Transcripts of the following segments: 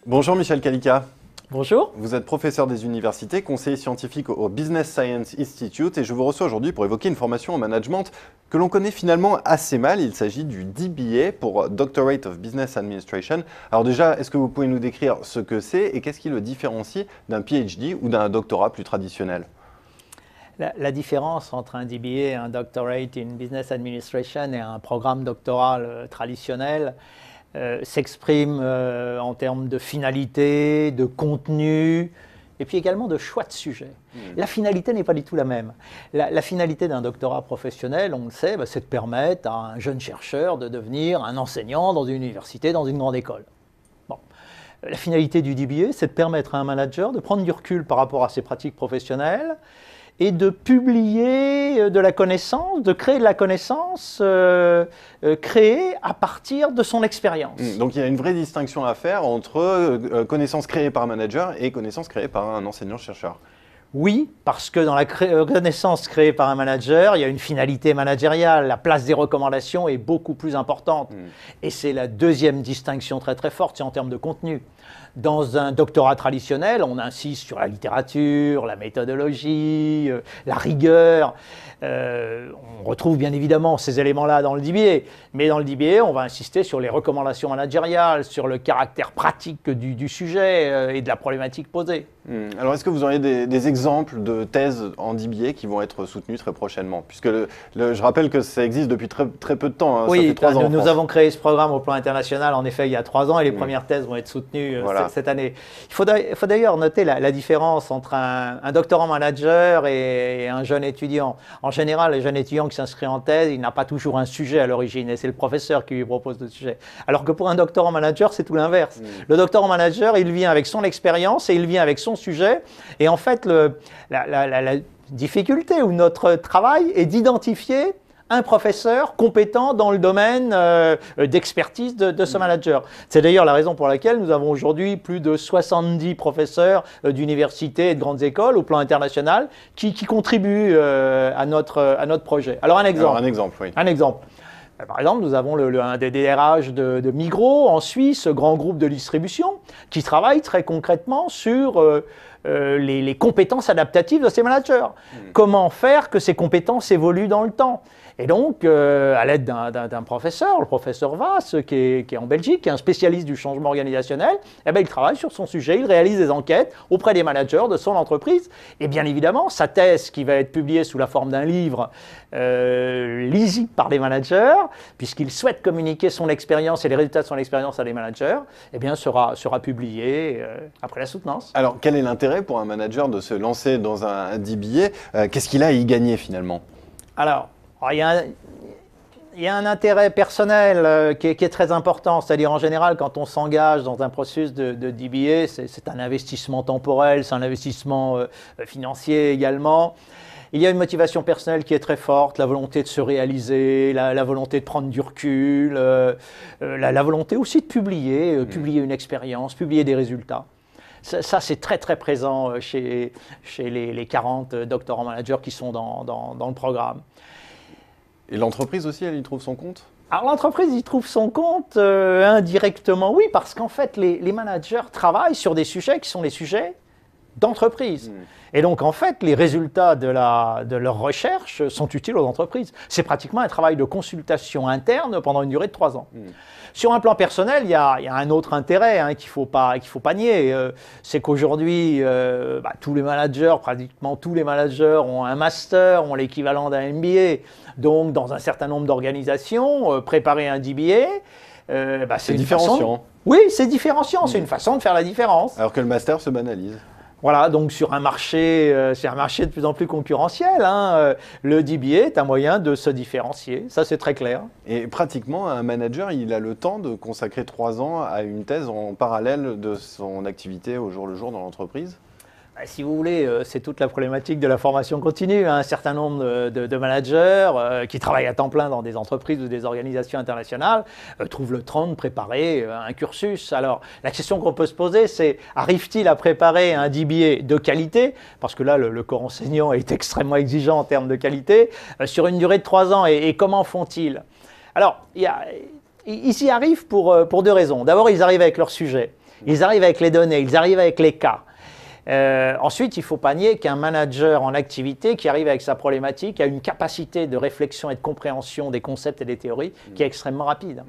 Bonjour Michel Kalika. Bonjour. Vous êtes professeur des universités, conseiller scientifique au Business Science Institute et je vous reçois aujourd'hui pour évoquer une formation en management que l'on connaît finalement assez mal. Il s'agit du DBA pour Doctorate of Business Administration. Alors déjà, est-ce que vous pouvez nous décrire ce que c'est et qu'est-ce qui le différencie d'un PhD ou d'un doctorat plus traditionnel ? La différence entre un DBA et un Doctorate in Business Administration et un programme doctoral traditionnel s'exprime en termes de finalité, de contenu, et puis également de choix de sujet. La finalité n'est pas du tout la même. La finalité d'un doctorat professionnel, on le sait, c'est de permettre à un jeune chercheur de devenir un enseignant dans une université, dans une grande école. Bon. La finalité du DBA, c'est de permettre à un manager de prendre du recul par rapport à ses pratiques professionnelles et de publier de la connaissance, de créer de la connaissance créée à partir de son expérience. Donc il y a une vraie distinction à faire entre connaissances créées par un manager et connaissances créées par un enseignant-chercheur. Oui, parce que dans la connaissance créée par un manager, il y a une finalité managériale. La place des recommandations est beaucoup plus importante. Et c'est la deuxième distinction très très forte, c'est en termes de contenu. Dans un doctorat traditionnel, on insiste sur la littérature, la méthodologie, la rigueur. On retrouve bien évidemment ces éléments-là dans le DBA. Mais dans le DBA, on va insister sur les recommandations managériales, sur le caractère pratique du sujet et de la problématique posée. Alors, est-ce que vous auriez des exemples de thèses en DBA qui vont être soutenues très prochainement? Puisque je rappelle que ça existe depuis très peu de temps, hein, oui, ça fait 3 ans. Nous avons créé ce programme au plan international, en effet, il y a 3 ans, et les premières thèses vont être soutenues cette année. Il faut d'ailleurs noter la différence entre un doctorant manager et un jeune étudiant. En général, le jeune étudiant qui s'inscrit en thèse, il n'a pas toujours un sujet à l'origine, et c'est le professeur qui lui propose le sujet. Alors que pour un doctorant manager, c'est tout l'inverse. Le doctorant manager, il vient avec son expérience et il vient avec son sujet. Et en fait, la difficulté ou notre travail est d'identifier un professeur compétent dans le domaine d'expertise de ce manager. C'est d'ailleurs la raison pour laquelle nous avons aujourd'hui plus de 70 professeurs d'universités et de grandes écoles au plan international qui contribuent à notre projet. Alors un exemple. Alors, un exemple, oui. Un exemple. Par exemple, nous avons un des DRH de Migros en Suisse, grand groupe de distribution, qui travaille très concrètement sur les compétences adaptatives de ses managers. Comment faire que ces compétences évoluent dans le temps? Et donc, à l'aide d'un professeur, le professeur Vass, qui est en Belgique, qui est un spécialiste du changement organisationnel, il travaille sur son sujet, il réalise des enquêtes auprès des managers de son entreprise. Et bien évidemment, sa thèse, qui va être publiée sous la forme d'un livre lisible par les managers, puisqu'il souhaite communiquer son expérience et les résultats de son expérience à des managers, sera publiée après la soutenance. Alors, quel est l'intérêt pour un manager de se lancer dans un DBA? Qu'est-ce qu'il a à y gagner finalement? Alors, il y a un intérêt personnel qui est très important, c'est-à-dire en général quand on s'engage dans un processus de DBA, c'est un investissement temporel, c'est un investissement financier également. Il y a une motivation personnelle qui est très forte, la volonté de se réaliser, la volonté de prendre du recul, la volonté aussi de publier une expérience, publier des résultats. Ça, c'est très très présent chez les 40 doctorants managers qui sont dans le programme. Et l'entreprise aussi, elle y trouve son compte? Alors l'entreprise y trouve son compte indirectement, oui, parce qu'en fait les managers travaillent sur des sujets qui sont des sujets d'entreprise. Et donc en fait les résultats de leur recherche sont utiles aux entreprises. C'est pratiquement un travail de consultation interne pendant une durée de 3 ans. Sur un plan personnel, il y a un autre intérêt qu'il faut pas nier, c'est qu'aujourd'hui, tous les managers, pratiquement tous les managers ont un master, ont l'équivalent d'un MBA. Donc, dans un certain nombre d'organisations, préparer un DBA, c'est différenciant. Oui, c'est différenciant, c'est une façon de faire la différence. Alors que le master se banalise. Voilà, donc sur un marché de plus en plus concurrentiel, le DBA est un moyen de se différencier, ça c'est très clair. Et pratiquement, un manager, il a le temps de consacrer 3 ans à une thèse en parallèle de son activité au jour le jour dans l'entreprise? Si vous voulez, c'est toute la problématique de la formation continue. Un certain nombre de managers qui travaillent à temps plein dans des entreprises ou des organisations internationales trouvent le temps de préparer un cursus. Alors, la question qu'on peut se poser, c'est arrive-t-il à préparer un DBA de qualité? Parce que là, le corps enseignant est extrêmement exigeant en termes de qualité, sur une durée de 3 ans. Et comment font-ils? Alors, ils y arrivent pour 2 raisons. D'abord, ils arrivent avec leur sujet. Ils arrivent avec les données, ils arrivent avec les cas. Ensuite, il ne faut pas nier qu'un manager en activité qui arrive avec sa problématique a une capacité de réflexion et de compréhension des concepts et des théories qui est extrêmement rapide.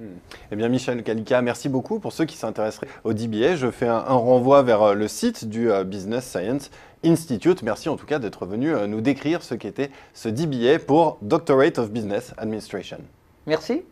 Eh bien, Michel Kalika, merci beaucoup. Pour ceux qui s'intéresseraient au DBA, je fais un renvoi vers le site du Business Science Institute. Merci en tout cas d'être venu nous décrire ce qu'était ce DBA pour Doctorate of Business Administration. Merci.